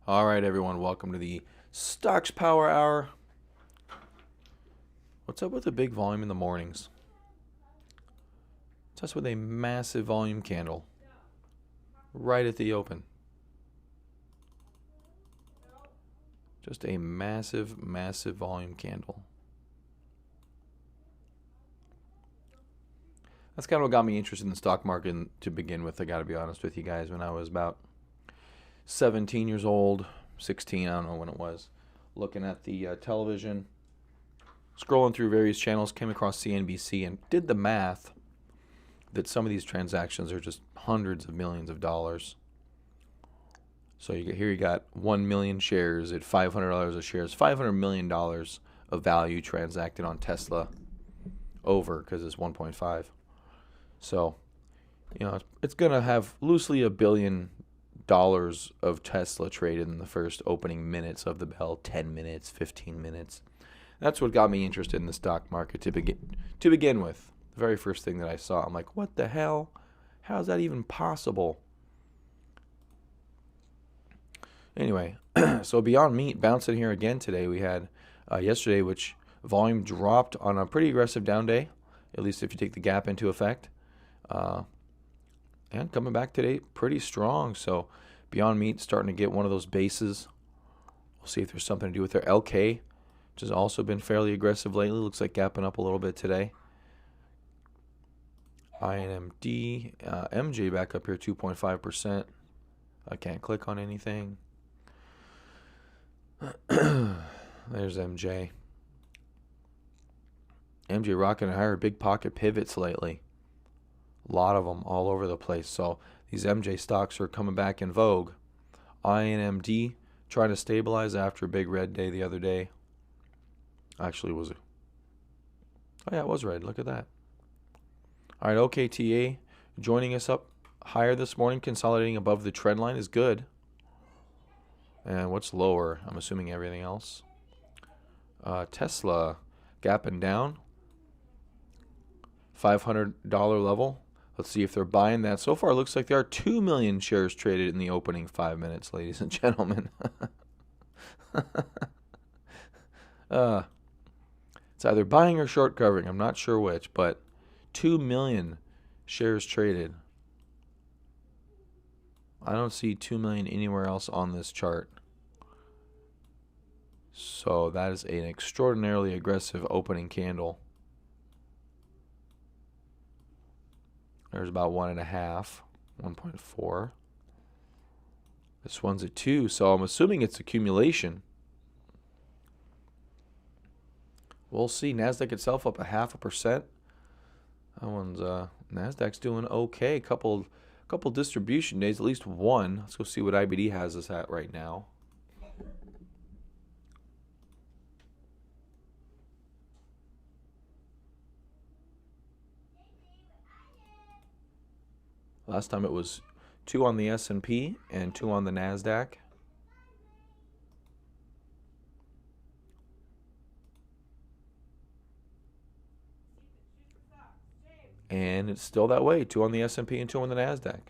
All right, everyone, welcome to the Stocks Power Hour. What's up with the big volume in the mornings? Just with a massive volume candle right at the open. Just a massive, massive volume candle. That's kind of what got me interested in the stock market to begin with, I got to be honest with you guys. When I was about 17 years old, 16, I don't know when it was, looking at the television, scrolling through various channels, came across CNBC and did the math that some of these transactions are just hundreds of millions of dollars. So you got 1 million shares at $500 a share. It's $500 million of value transacted on Tesla over because it's 1.5. So, it's going to have loosely $1 billion of Tesla traded in the first opening minutes of the bell, 10 minutes, 15 minutes. That's what got me interested in the stock market to begin with. The very first thing that I saw, I'm like, what the hell? How is that even possible? Anyway, so Beyond Meat bouncing here again today. We had yesterday, which volume dropped on a pretty aggressive down day, at least if you take the gap into effect. And coming back today pretty strong. So Beyond Meat starting to get one of those bases. We'll see if there's something to do with their LK, which has also been fairly aggressive lately. Looks like gapping up a little bit today. INMD, MJ back up here 2.5%. I can't click on anything. There's MJ. MJ rocking higher big pocket pivots lately. A lot of them all over the place. So these MJ stocks are coming back in vogue. INMD trying to stabilize after a big red day the other day. Actually, it was red. Look at that. All right, OKTA joining us up higher this morning, consolidating above the trend line is good. And what's lower? I'm assuming everything else. Tesla gapping down. $500 level. Let's see if they're buying that. So far, it looks like there are 2 million shares traded in the opening 5 minutes, ladies and gentlemen. It's either buying or short covering. I'm not sure which, but 2 million shares traded. I don't see 2 million anywhere else on this chart. So that is an extraordinarily aggressive opening candle. There's about 1.5, 1.4. This one's at 2, so I'm assuming it's accumulation. We'll see. Nasdaq itself up 0.5%. That one's Nasdaq's doing okay. Couple distribution days, at least one. Let's go see what IBD has us at right now. Last time it was 2 on the S&P and 2 on the Nasdaq. And it's still that way, 2 on the S&P and 2 on the Nasdaq.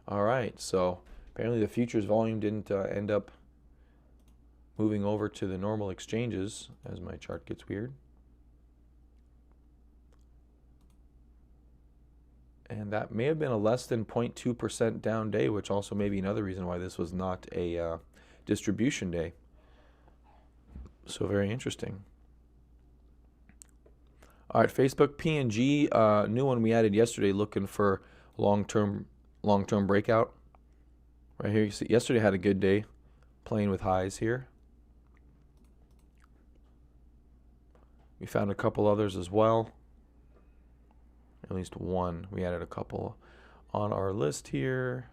All right, so apparently the futures volume didn't end up moving over to the normal exchanges as my chart gets weird. And that may have been a less than 0.2% down day, which also may be another reason why this was not a distribution day. So very interesting. All right, Facebook P&G, new one we added yesterday, looking for long-term breakout. Right here, you see, yesterday had a good day, playing with highs here. We found a couple others as well. At least one. We added a couple on our list here.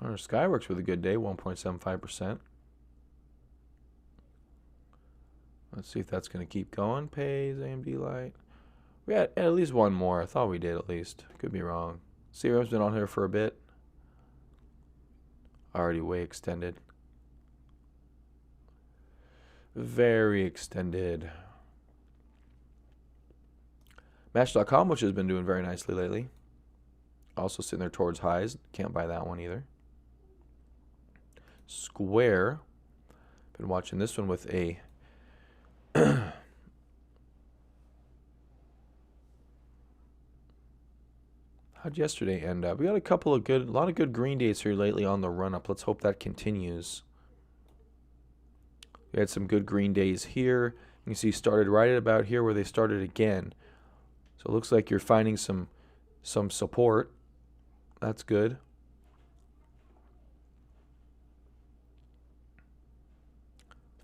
Our Skyworks with a good day, 1.75%. Let's see if that's going to keep going. Pays, AMD Light. We had at least one more. I thought we did at least. Could be wrong. Serum's been on here for a bit. Already way extended. Very extended. Match.com, which has been doing very nicely lately. Also sitting there towards highs. Can't buy that one either. Square. Been watching this one with a how'd yesterday end up? We got a lot of good green days here lately on the run up. Let's hope that continues. We had some good green days here. You can see started right at about here where they started again. So it looks like you're finding some support. That's good.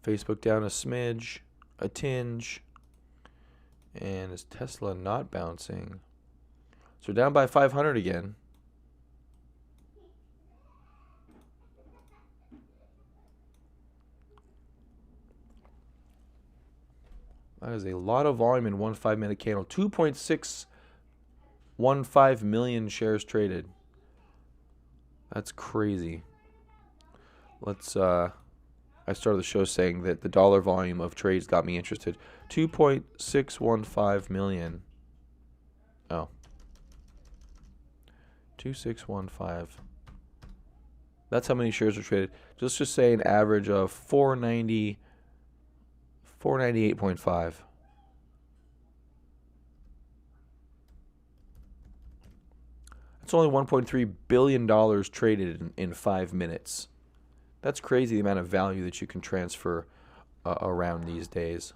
Facebook down a smidge, a tinge. And is Tesla not bouncing? So down by 500 again. That is a lot of volume in one 5-minute candle. 2.615 million shares traded. That's crazy. I started the show saying that the dollar volume of trades got me interested. 2.615 million. Oh. 2615. That's how many shares are traded. Let's just say an average of 498.5. That's only $1.3 billion traded in 5 minutes. That's crazy, the amount of value that you can transfer around these days.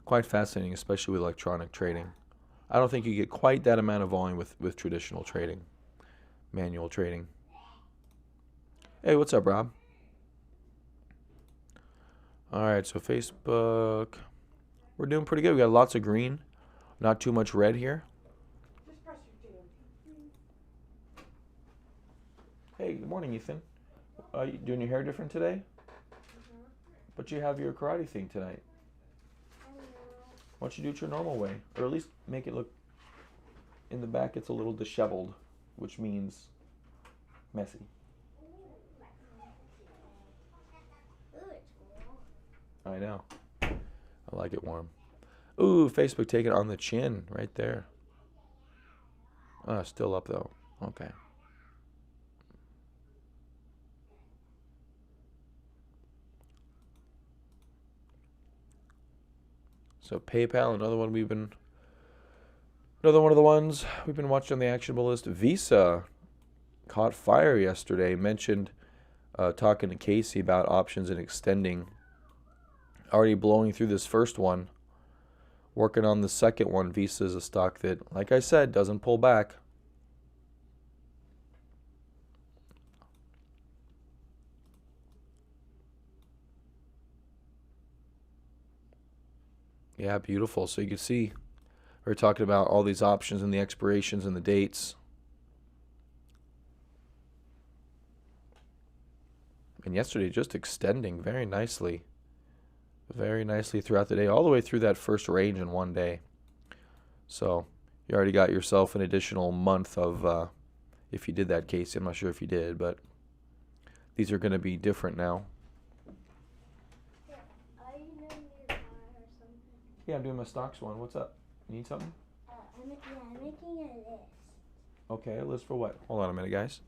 Quite fascinating, especially with electronic trading. I don't think you get quite that amount of volume with traditional trading, manual trading. Hey, what's up, Rob? All right, so Facebook, we're doing pretty good. We got lots of green, not too much red here. Hey, good morning, Ethan. You doing your hair different today? Mm-hmm. But you have your karate thing tonight. I know. Why don't you do it your normal way? Or at least make it look, in the back it's a little disheveled, which means messy. I know. I like it warm. Ooh, Facebook taking it on the chin right there. Still up though. Okay. So PayPal, another one of the ones we've been watching on the actionable list. Visa caught fire yesterday. Mentioned talking to Casey about options and extending. Already blowing through this first one. Working on the second one. Visa is a stock that, like I said, doesn't pull back. Yeah, beautiful. So you can see we're talking about all these options and the expirations and the dates. And yesterday just extending very nicely throughout the day, all the way through that first range in one day. So you already got yourself an additional month of, if you did that, Casey. I'm not sure if you did, but these are going to be different now. Are you doing your car or something? Yeah, I'm doing my stocks one. What's up? You need something? I'm making a list. Okay, a list for what? Hold on a minute, guys.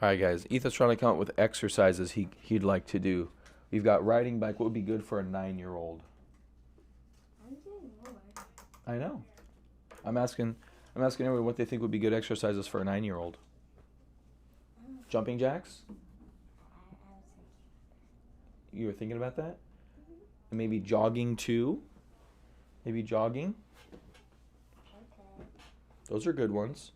All right, guys. Ethan's trying to come up with exercises he'd like to do. We've got riding bike. What would be good for a 9-year-old? I'm doing more. I know. I'm asking everyone what they think would be good exercises for a 9-year-old. Jumping jacks? I was thinking. You were thinking about that? And maybe jogging too? Maybe jogging? Okay. Those are good ones.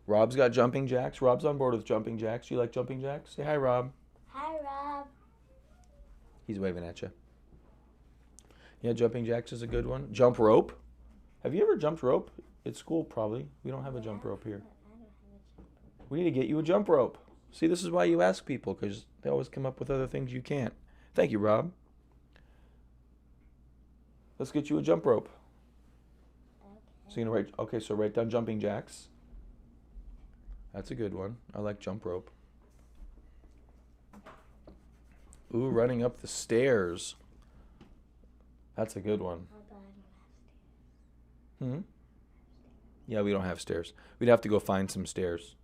Rob's got jumping jacks. Rob's on board with jumping jacks. Do you like jumping jacks? Say hi, Rob. Hi, Rob. He's waving at you. Yeah, jumping jacks is a good one. Jump rope. Have you ever jumped rope? At school, probably. We don't have a jump rope here. But I don't have a jump. We need to get you a jump rope. See, this is why you ask people, because they always come up with other things you can't. Thank you, Rob. Let's get you a jump rope. So you're gonna write. Okay, so write down jumping jacks. That's a good one. I like jump rope. Ooh, running up the stairs. That's a good one. How about I don't have stairs? Yeah, we don't have stairs. We'd have to go find some stairs.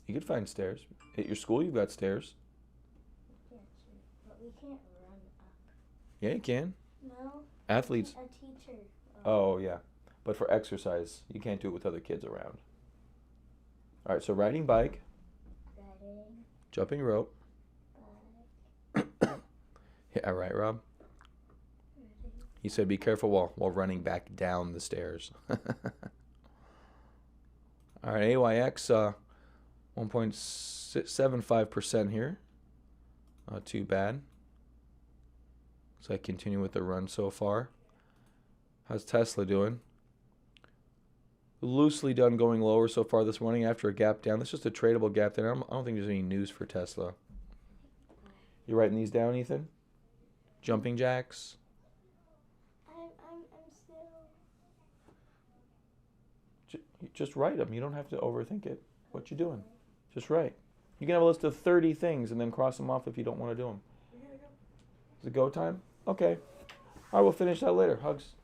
You could find stairs. At your school, you've got stairs. Yeah, true. But we can't run up. Yeah, you can. No. Athletes. A teacher. Oh, yeah. But for exercise, you can't do it with other kids around. All right, so riding bike, Riding. jumping rope. Yeah, right, Rob? He said be careful while running back down the stairs. All right, AYX, 1.75% here. Not too bad. So I continue with the run so far. How's Tesla doing? Loosely done going lower so far this morning after a gap down. That's just a tradable gap down. I don't think there's any news for Tesla. You writing these down, Ethan? Jumping jacks. I'm still. Just write them. You don't have to overthink it. What you doing? Just write. You can have a list of 30 things and then cross them off if you don't want to do them. Is it go time? Okay. All right, we'll finish that later. Hugs.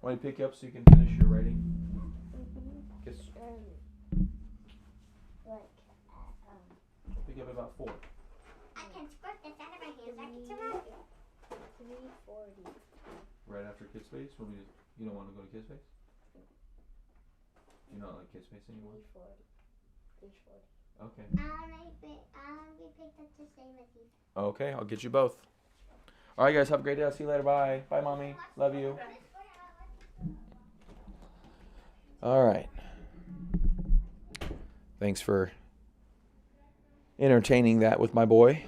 Want me to pick you up so you can finish your writing? Guess pick you up at about 4. I can squirt this out of my hands. I can survive it. 3:40. Right after Kid Space? You don't want to go to Kid Space? You not like Kid Space anymore? 3:40. Okay. I'll be picked up to stay with you. Okay, I'll get you both. All right, guys, have a great day. I'll see you later. Bye. Bye, Mommy. Love you. All right. Thanks for entertaining that with my boy.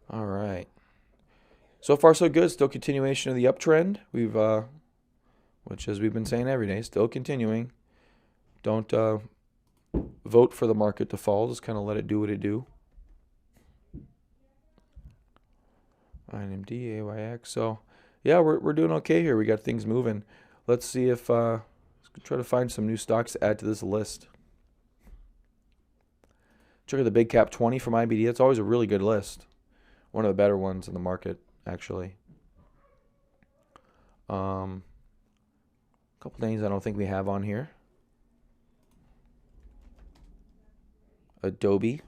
All right. So far, so good. Still continuation of the uptrend. We've, which as we've been saying every day, still continuing. Don't vote for the market to fall. Just kind of let it do what it do. INMD, AYX. So, yeah, we're doing okay here. We got things moving. Let's see if let's try to find some new stocks to add to this list. Check out the Big Cap 20 from IBD. That's always a really good list. One of the better ones in the market, actually. A couple names I don't think we have on here. Adobe.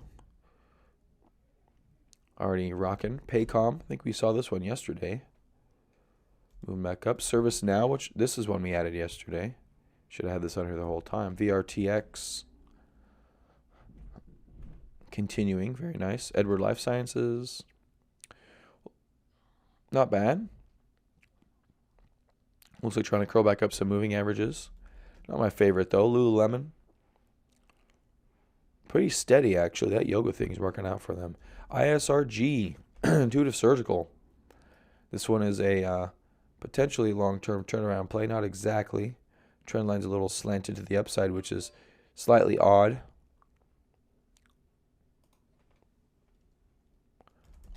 Already rocking. Paycom. I think we saw this one yesterday. Moving back up. ServiceNow, which this is one we added yesterday. Should have had this on here the whole time. VRTX. Continuing. Very nice. Edward Life Sciences. Not bad. Looks like trying to curl back up some moving averages. Not my favorite, though. Lululemon. Pretty steady, actually. That yoga thing is working out for them. ISRG. Intuitive Surgical. This one is a potentially long-term turnaround play. Not exactly. Trend line's a little slanted to the upside, which is slightly odd.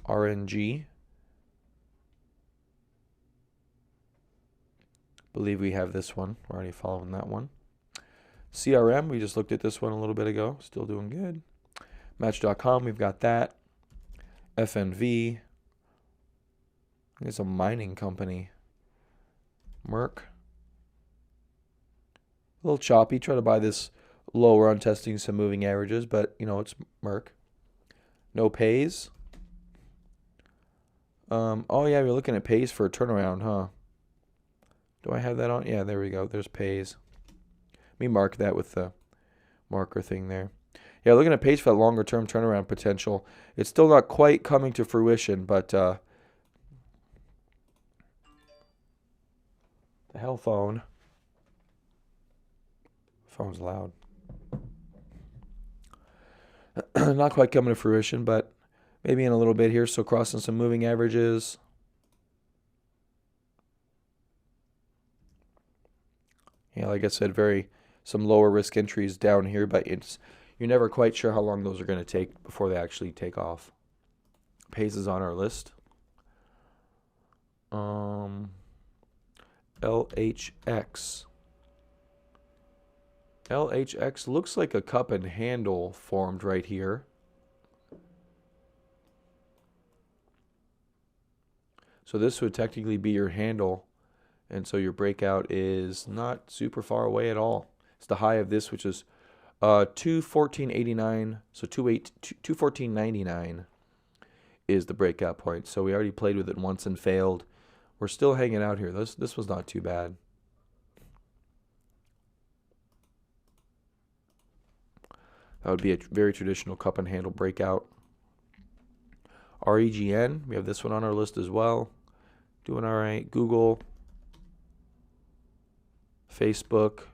RNG. Believe we have this one. We're already following that one. CRM, we just looked at this one a little bit ago. Still doing good. Match.com, we've got that. FNV. It's a mining company. Merck. A little choppy. Try to buy this lower on testing some moving averages, but it's Merck. No pays. Oh yeah, we're looking at pays for a turnaround, huh? Do I have that on? Yeah, there we go. There's pays. Let me mark that with the marker thing there. Yeah, looking at pays for that longer term turnaround potential. It's still not quite coming to fruition, but the hell phone. Phone's loud. Not quite coming to fruition, but maybe in a little bit here. So crossing some moving averages. Yeah, like I said, some lower risk entries down here, but you're never quite sure how long those are going to take before they actually take off. Pace is on our list. LHX. LHX looks like a cup and handle formed right here. So this would technically be your handle. And so your breakout is not super far away at all. It's the high of this, which is 214.89. So 214.99 is the breakout point. So we already played with it once and failed. We're still hanging out here. This was not too bad. That would be a very traditional cup and handle breakout. REGN, we have this one on our list as well. Doing all right. Google, Facebook,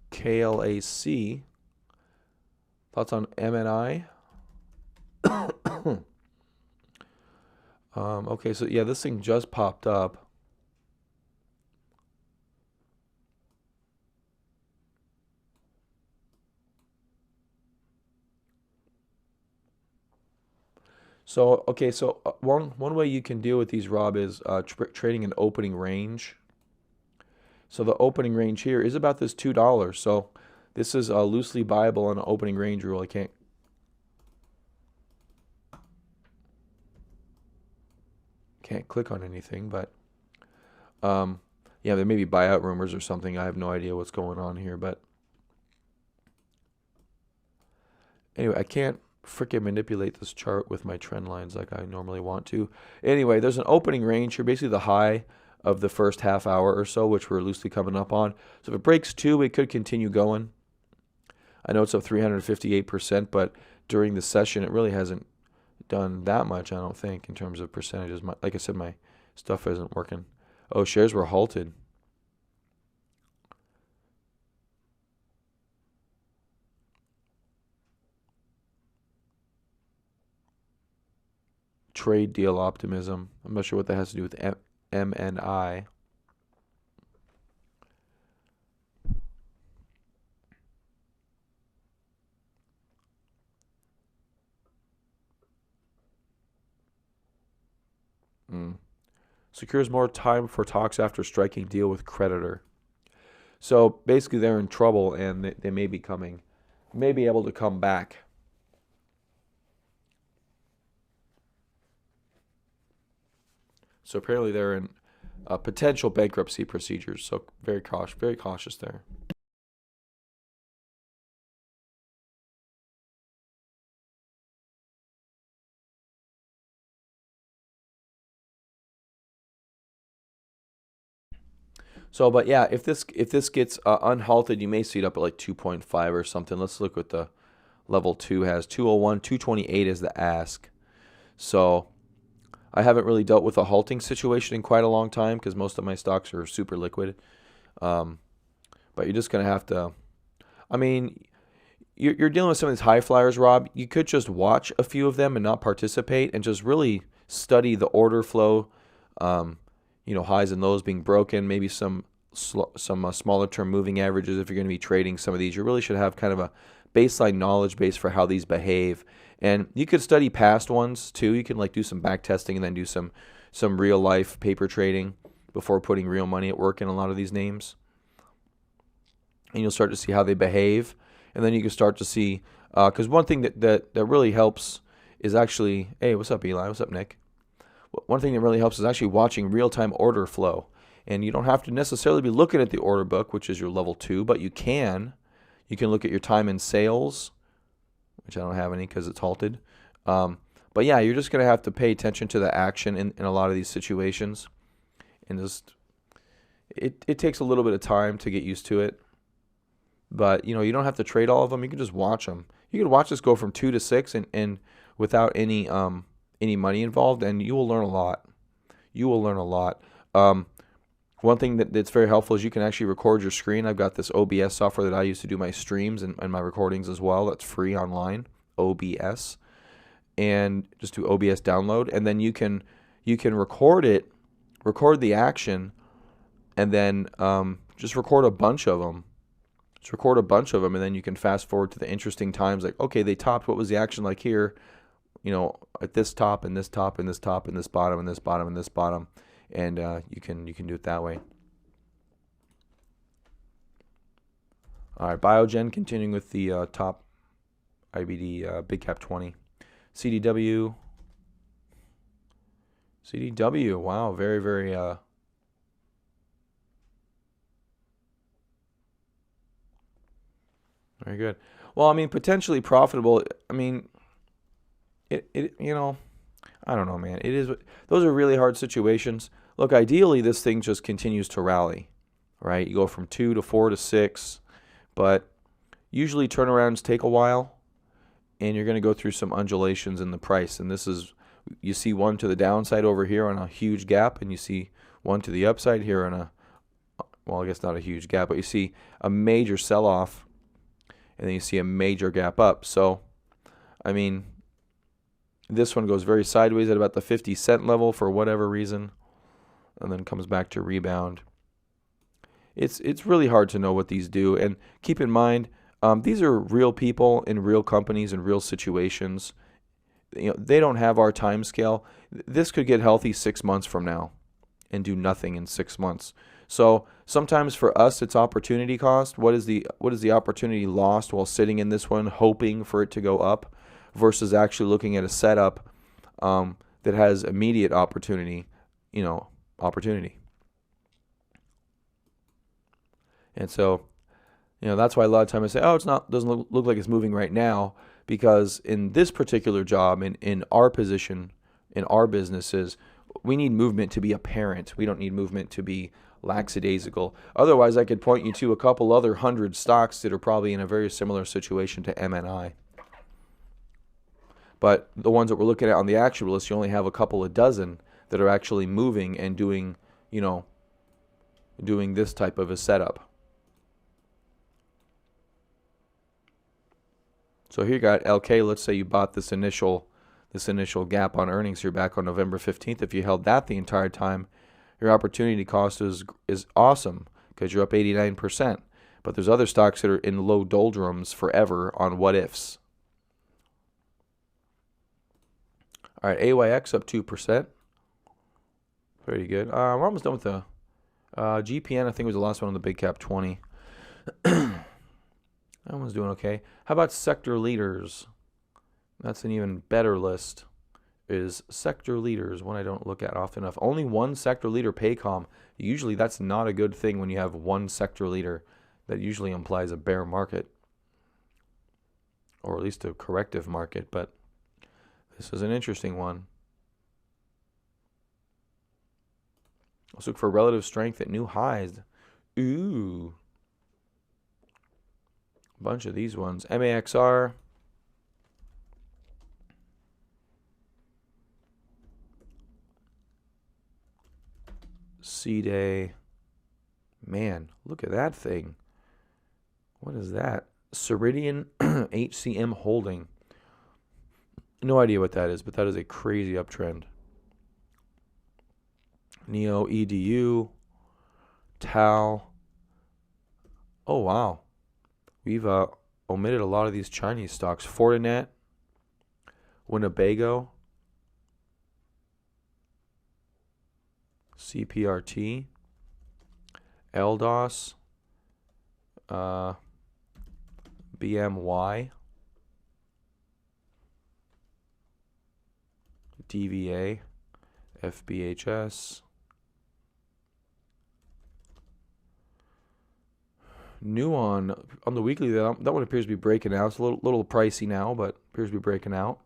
KLAC. Thoughts on MNI? Okay, so yeah, this thing just popped up. So okay, so one way you can deal with these, Rob, is trading an opening range. So the opening range here is about this $2. So this is loosely buyable on an opening range rule. I can't click on anything, but yeah, there may be buyout rumors or something. I have no idea what's going on here, but anyway, I can't freaking manipulate this chart with my trend lines like I normally want to. Anyway, there's an opening range here, basically the high of the first half hour or so, which we're loosely coming up on. So if it breaks 2, it could continue going. I know it's up 358%, but during the session, it really hasn't done that much, I don't think, in terms of percentages. Like I said, my stuff isn't working. Oh, shares were halted. Trade deal optimism. I'm not sure what that has to do with MNI. Secures more time for talks after striking deal with creditor. So basically they're in trouble and they may be able to come back. So apparently they're in potential bankruptcy procedures. So very cautious there. So, but yeah, if this gets unhalted, you may see it up at like 2.5 or something. Let's look what the level 2 has. 201, 228 is the ask. So I haven't really dealt with a halting situation in quite a long time because most of my stocks are super liquid. But you're just going to have to, I mean, you're dealing with some of these high flyers, Rob. You could just watch a few of them and not participate and just really study the order flow, highs and lows being broken, maybe some smaller term moving averages. If you're going to be trading some of these, you really should have kind of a baseline knowledge base for how these behave. And you could study past ones too. You can like do some back testing and then do some real life paper trading before putting real money at work in a lot of these names. And you'll start to see how they behave. And then you can start to see, because one thing that really helps is actually, hey, what's up, Eli? What's up, Nick? one thing that really helps is actually watching real-time order flow. And you don't have to necessarily be looking at the order book, which is your level 2, but you can. You can look at your time in sales, which I don't have any because it's halted. But yeah, you're just going to have to pay attention to the action in a lot of these situations. And just it takes a little bit of time to get used to it. But, you don't have to trade all of them. You can just watch them. You can watch this go from 2 to 6 and without any money involved, and you will learn a lot. You will learn a lot. One thing that's very helpful is you can actually record your screen. I've got this OBS software that I use to do my streams and my recordings as well. That's free online, OBS. And just do OBS download. And then you can record the action, and then just record a bunch of them. Just record a bunch of them, and then you can fast forward to the interesting times. Like, okay, they topped. What was the action like here? At this top and this top and this top and this bottom and this bottom and this bottom. And you can do it that way. All right, Biogen continuing with the top IBD Big Cap 20. CDW. Wow, very, very very good. Well, I mean, potentially profitable. I mean, it I don't know, man. Those are really hard situations. Look, ideally, this thing just continues to rally, right? You go from 2 to 4 to 6, but usually turnarounds take a while, and you're going to go through some undulations in the price. And you see one to the downside over here on a huge gap, and you see one to the upside here on I guess not a huge gap, but you see a major sell-off, and then you see a major gap up. So, I mean, this one goes very sideways at about the 50-cent level for whatever reason, and then comes back to rebound. It's really hard to know what these do. And keep in mind, these are real people in real companies and real situations. They don't have our time scale. This could get healthy 6 months from now and do nothing in 6 months. So sometimes for us, it's opportunity cost. What is the opportunity lost while sitting in this one, hoping for it to go up, versus actually looking at a setup that has immediate opportunity. And so, that's why a lot of times I say, doesn't look like it's moving right now, because in this particular job, in our position, in our businesses, we need movement to be apparent. We don't need movement to be lackadaisical. Otherwise, I could point you to a couple other 100 stocks that are probably in a very similar situation to MNI. But the ones that we're looking at on the actual list, you only have a couple of dozen that are actually moving and doing this type of a setup. So here you got LK. Let's say you bought this initial gap on earnings here back on November 15th. If you held that the entire time, your opportunity cost is awesome, because you're up 89%. But there's other stocks that are in low doldrums forever on what ifs. All right, AYX up 2%. Pretty good. We're almost done with the GPN. I think was the last one on the Big Cap 20. That one's doing okay. How about sector leaders? That's an even better list. Is sector leaders, one I don't look at often enough. Only one sector leader, Paycom. Usually that's not a good thing when you have one sector leader. That usually implies a bear market, or at least a corrective market, but this is an interesting one. Let's look for relative strength at new highs. Ooh. A bunch of these ones. MAXR. C-Day. Man, look at that thing. What is that? Ceridian HCM Holding. No idea what that is, but that is a crazy uptrend. Neo EDU. Tal. Oh, wow. We've omitted a lot of these Chinese stocks. Fortinet. Winnebago. CPRT. LDOS. BMY. DVA. FBHS. New on the weekly, that one appears to be breaking out. It's a little pricey now, but appears to be breaking out.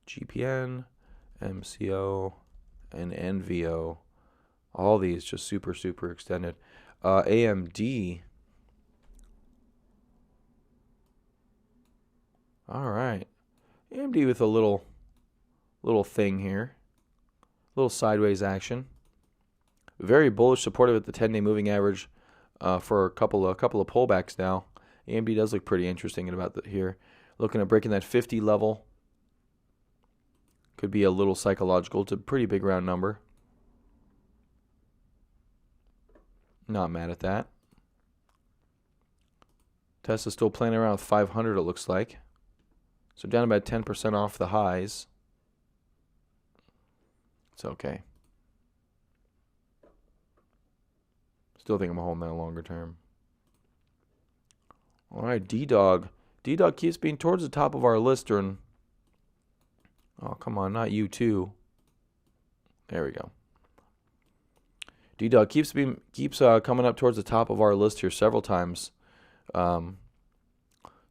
GPN, MCO, and NVO. All these just super, super extended. AMD. All right. AMD with a little thing here. Little sideways action. Very bullish, supportive at the 10-day moving average for a couple of pullbacks now. AMD does look pretty interesting about here. Looking at breaking that 50 level. Could be a little psychological. It's a pretty big round number. Not mad at that. Tesla's still playing around 500, it looks like. So down about 10% off the highs. It's okay. Still think I'm holding that longer term. All right, D-Dog. D-Dog keeps being towards the top of our list during... Oh, come on, not you too. There we go. D-Dog keeps coming up towards the top of our list here several times.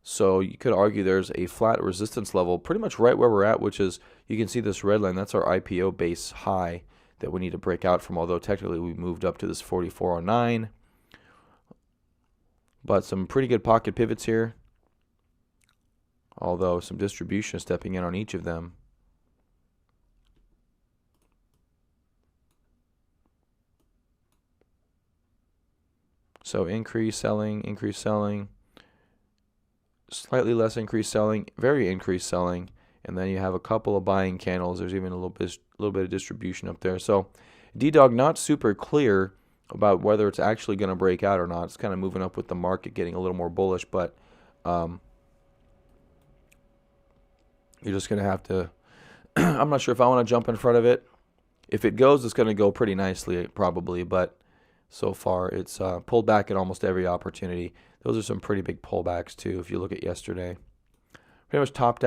So you could argue there's a flat resistance level pretty much right where we're at, which is, you can see this red line. That's our IPO base high that we need to break out from, although technically we moved up to this 4409. But some pretty good pocket pivots here, although some distribution stepping in on each of them. So increase selling, slightly less increased selling, very increased selling, and then you have a couple of buying candles. There's even a little bit of distribution up there. So D-Dog not super clear about whether it's actually going to break out or not. It's kind of moving up with the market, getting a little more bullish, but you're just going to have to I'm not sure if I want to jump in front of it. If it goes, it's going to go pretty nicely probably, but so far it's pulled back at almost every opportunity. Those are some pretty big pullbacks too if you look at yesterday. Pretty much topped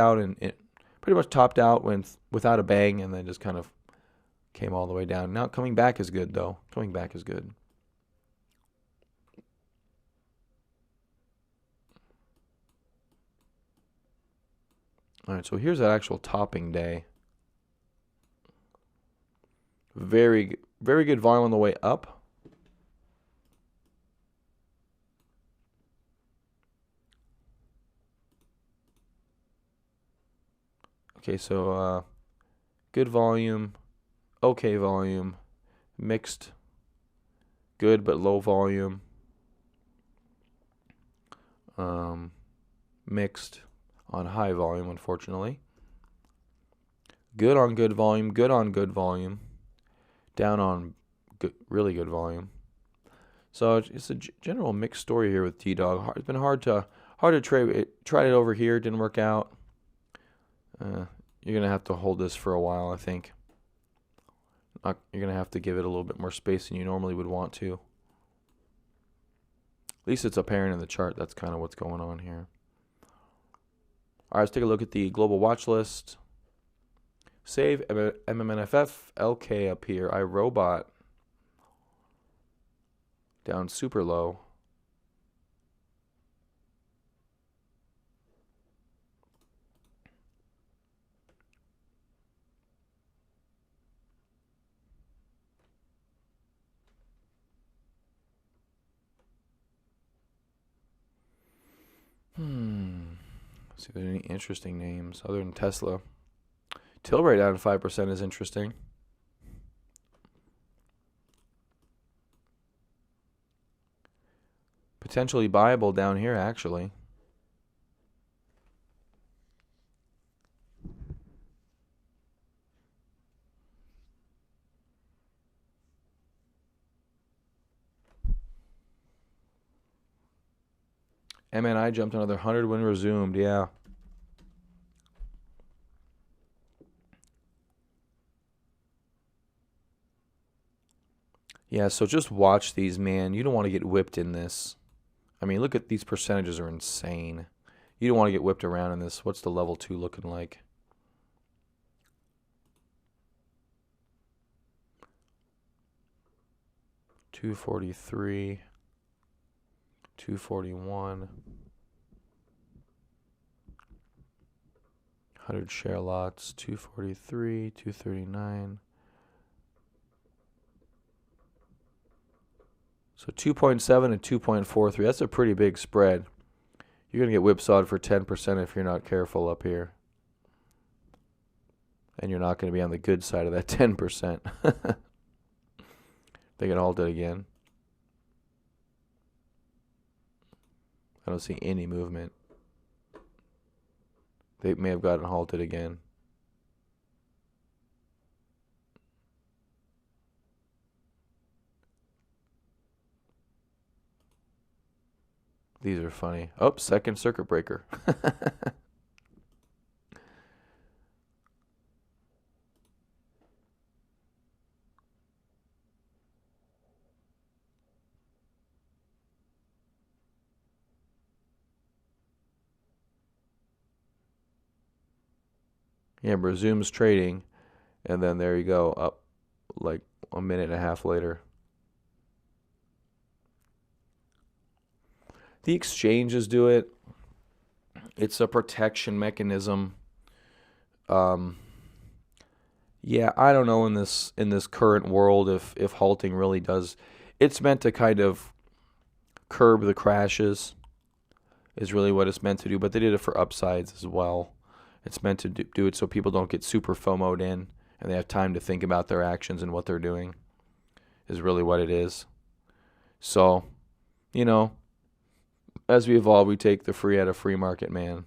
out without a bang, and then just kind of came all the way down. Now coming back is good though. Coming back is good. All right, so here's that actual topping day. Very good volume on the way up. Okay, so good volume, okay volume, mixed, good but low volume, mixed on high volume, unfortunately. Good on good volume, good on good volume, down on really good volume. So it's a general mixed story here with D-Dog. It's been hard to trade. Tried it over here, didn't work out. You're going to have to hold this for a while, I think. You're going to have to give it a little bit more space than you normally would want to. At least it's apparent in the chart. That's kind of what's going on here. All right, let's take a look at the global watch list. Save, MMNFF, LK up here, iRobot down super low. See if there's any interesting names other than Tesla. Tilray down 5% is interesting. Potentially buyable down here, actually. MNI jumped another 100 when resumed, yeah. Yeah, so just watch these, man. You don't want to get whipped in this. I mean, look at these percentages are insane. You don't want to get whipped around in this. What's the level 2 looking like? $243, $241, 100 share lots, $243, $239. So 2.7 and 2.43. That's a pretty big spread. You're going to get whipsawed for 10% if you're not careful up here. And you're not going to be on the good side of that 10%. They can halt it again. I don't see any movement. They may have gotten halted again. These are funny. Oh, second circuit breaker. Yeah, resumes trading, and then there you go, up like a minute and a half later. The exchanges do it. It's a protection mechanism. Yeah, I don't know in this current world if halting really does. It's meant to kind of curb the crashes, is really what it's meant to do. But they did it for upsides as well. It's meant to do it so people don't get super FOMO'd in and they have time to think about their actions and what they're doing, is really what it is. So, as we evolve, we take the free out of free market, man.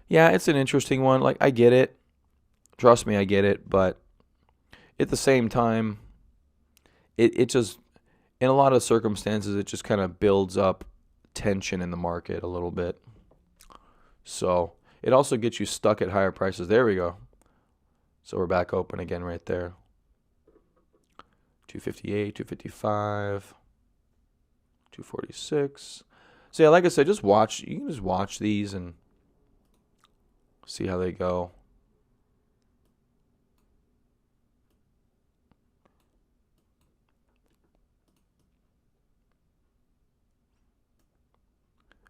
Yeah, it's an interesting one. Like, I get it. Trust me, I get it. But at the same time, it just, in a lot of circumstances, it just kind of builds up tension in the market a little bit. So it also gets you stuck at higher prices. There we go. So we're back open again right there. 258, 255, 246. So yeah, like I said, just watch. You can just watch these and see how they go.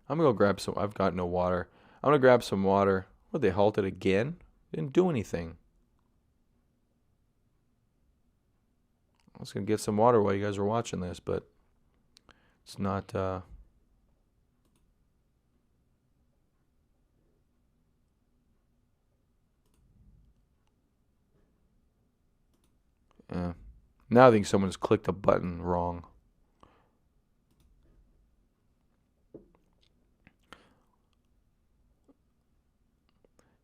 I'm going to go grab some. I've got no water. I'm going to grab some water. What, they halted again? Didn't do anything. I was going to get some water while you guys were watching this, but it's not... Now I think someone's clicked a button wrong.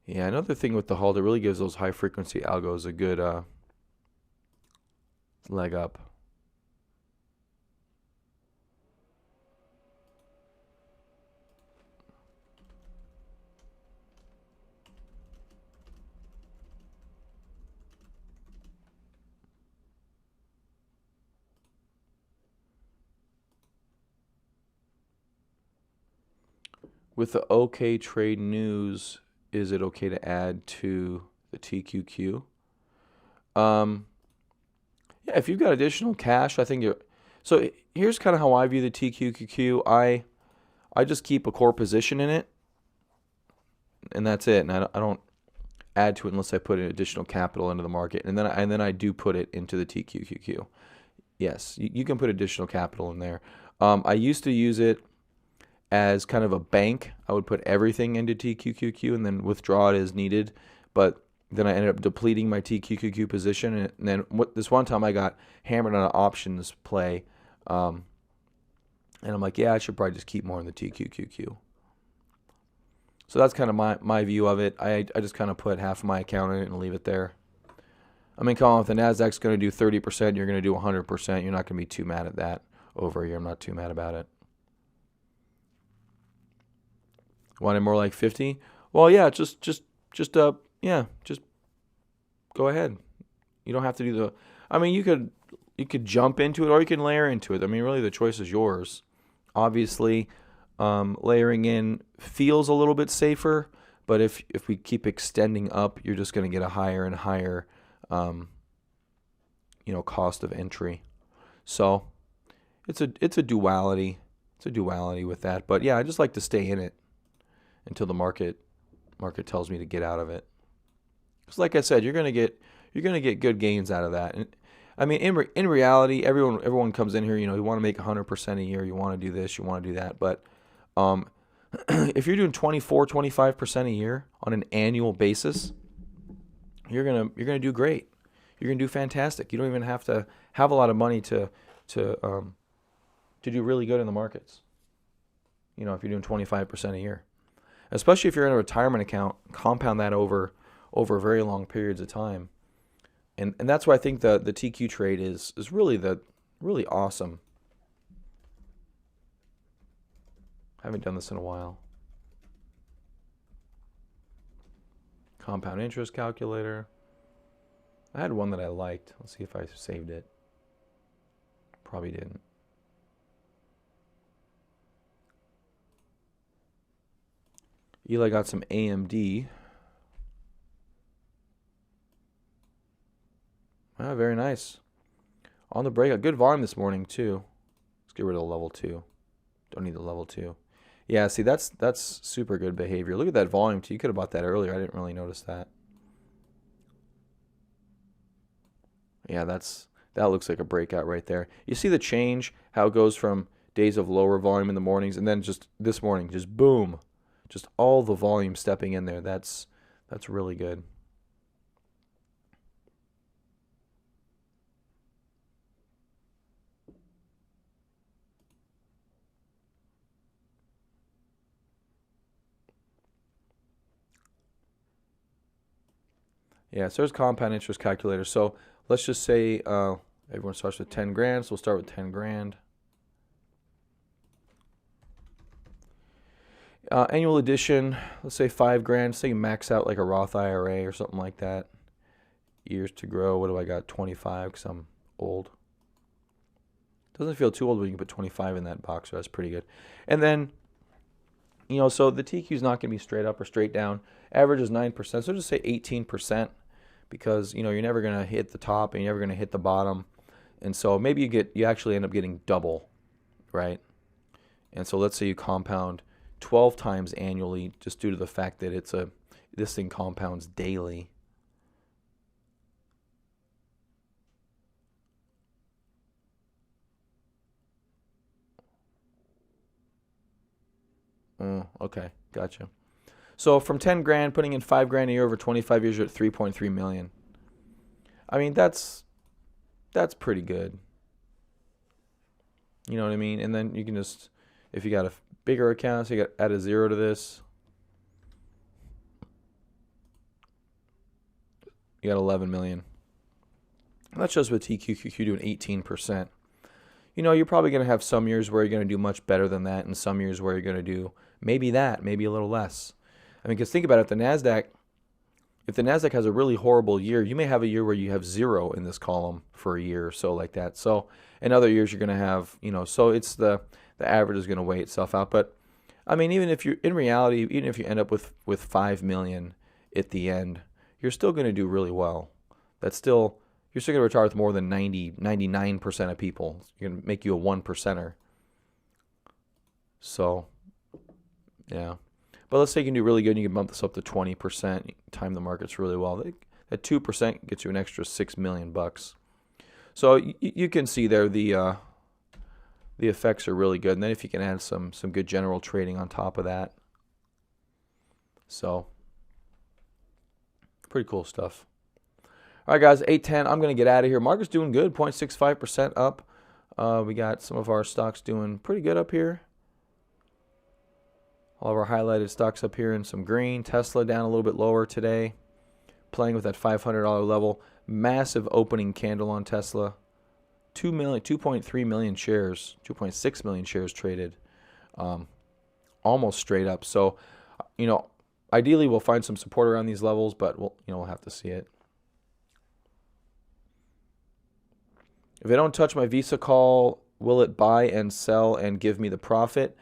Yeah, another thing with the halt, it really gives those high frequency algos a good leg up. With the OK Trade News, is it okay to add to the TQQ? Yeah, if you've got additional cash, I think you're... So here's kind of how I view the TQQQ. I just keep a core position in it, and that's it. And I don't add to it unless I put an additional capital into the market, and then I do put it into the TQQQ. Yes, you can put additional capital in there. I used to use it as kind of a bank. I would put everything into TQQQ and then withdraw it as needed. But then I ended up depleting my TQQQ position. And then this one time I got hammered on an options play. And I'm like, yeah, I should probably just keep more in the TQQQ. So that's kind of my view of it. I just kind of put half of my account in it and leave it there. I mean, Colin, if the NASDAQ's going to do 30%, you're going to do 100%. You're not going to be too mad at that over a year. I'm not too mad about it. Want it more like 50? Well, yeah, just go ahead. You don't have to do the... I mean, you could jump into it or you can layer into it. I mean, really the choice is yours. Obviously, Layering in feels a little bit safer, but if we keep extending up, you're just going to get a higher and higher, cost of entry. So it's a duality. It's a duality with that. But yeah, I just like to stay in it until the market tells me to get out of it. Because like I said, you're gonna get good gains out of that. And I mean, in reality, everyone comes in here. You want to make 100% a year. You want to do this. You want to do that. But if you're doing 24-25% a year on an annual basis, you're gonna do great. You're gonna do fantastic. You don't even have to have a lot of money to do really good in the markets. If you're doing 25% a year, especially if you're in a retirement account, compound that over very long periods of time. And that's why I think the TQ trade is really awesome. I haven't done this in a while. Compound interest calculator. I had one that I liked. Let's see if I saved it. Probably didn't. Eli got some AMD. Ah, very nice. On the breakout. Good volume this morning, too. Let's get rid of the level 2. Don't need the level 2. Yeah, see, that's super good behavior. Look at that volume, too. You could have bought that earlier. I didn't really notice that. Yeah, that looks like a breakout right there. You see the change, how it goes from days of lower volume in the mornings, and then just this morning, just boom. Just all the volume stepping in there. That's really good. Yeah, so there's compound interest calculator. So let's just say everyone starts with 10 grand. So we'll start with 10 grand. Annual addition, let's say 5 grand. Say you max out like a Roth IRA or something like that. Years to grow. What do I got? 25 because I'm old. Doesn't feel too old when you can put 25 in that box. So that's pretty good. And then, so the TQ is not going to be straight up or straight down. Average is 9%. So just say 18%. Because you're never going to hit the top and you're never going to hit the bottom, and so maybe you actually end up getting double, right? And so let's say you compound 12 times annually, just due to the fact that this thing compounds daily. Okay, gotcha. So from 10 grand, putting in 5 grand a year over 25 years, you're at 3.3 million. I mean, that's pretty good. You know what I mean? And then you can just, if you got a bigger account, so you got add a 0 to this. You got 11 million. That's just with TQQQ doing 18%. You're probably going to have some years where you're going to do much better than that, and some years where you're going to do maybe a little less. I mean, because think about it, if the NASDAQ has a really horrible year, you may have a year where you have 0 in this column for a year or so like that. So in other years, you're going to have, so it's the average is going to weigh itself out. But, I mean, even if you end up with 5 million at the end, you're still going to do really well. You're still going to retire with more than 99% of people. You're going to make you a 1%er. So, yeah. But let's say you can do really good and you can bump this up to 20%, time the markets really well. That 2% gets you an extra $6 million. So you can see there the effects are really good. And then if you can add some good general trading on top of that. So pretty cool stuff. All right, guys, 8:10. I'm going to get out of here. Market's doing good, 0.65% up. We got some of our stocks doing pretty good up here. All of our highlighted stocks up here in some green. Tesla down a little bit lower today, playing with that $500 level. Massive opening candle on Tesla. 2.3 million shares, 2.6 million shares traded, almost straight up. So, ideally we'll find some support around these levels, but we'll have to see it. If I don't touch my Visa call, will it buy and sell and give me the profit?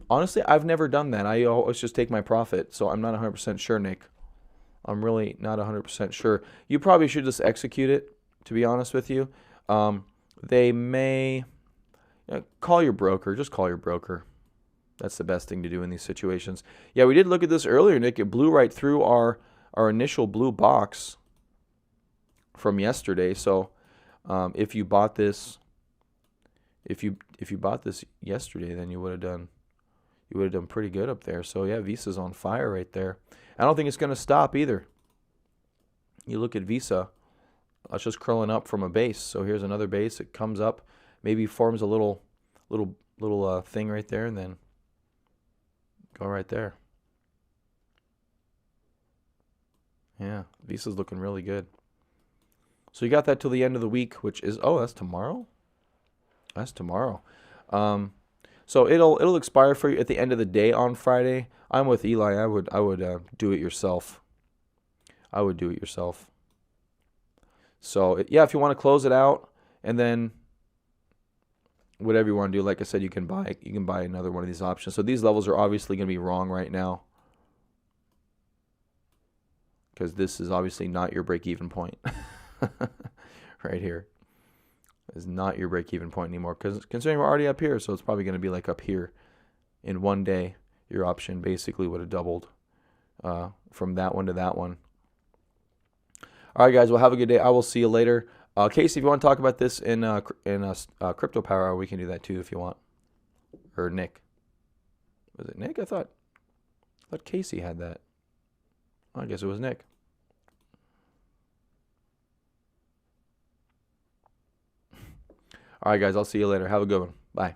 Honestly, I've never done that. I always just take my profit, so I'm not 100% sure, Nick. I'm really not 100% sure. You probably should just execute it, to be honest with you. They may call your broker. Just call your broker. That's the best thing to do in these situations. Yeah, we did look at this earlier, Nick. It blew right through our initial blue box from yesterday. So if you bought this, if you bought this yesterday, then you would have done pretty good up there. So yeah, Visa's on fire right there. I don't think it's going to stop either. You look at Visa, it's just curling up from a base. So here's another base. It comes up, maybe forms a little thing right there, and then go right there. Yeah, Visa's looking really good. So you got that till the end of the week, which is that's tomorrow. That's tomorrow. So it'll expire for you at the end of the day on Friday. I'm with Eli. I would do it yourself. I would do it yourself. So yeah, if you want to close it out and then whatever you want to do, like I said, you can buy another one of these options. So these levels are obviously going to be wrong right now because this is obviously not your break-even point. Right here is not your break-even point anymore because considering we're already up here, so it's probably going to be like up here. In one day, your option basically would have doubled from that one to that one. All right, guys. Well, have a good day. I will see you later. Casey, if you want to talk about this in Crypto Power Hour, we can do that too if you want. Or Nick. Was it Nick? I thought Casey had that. I guess it was Nick. All right, guys. I'll see you later. Have a good one. Bye.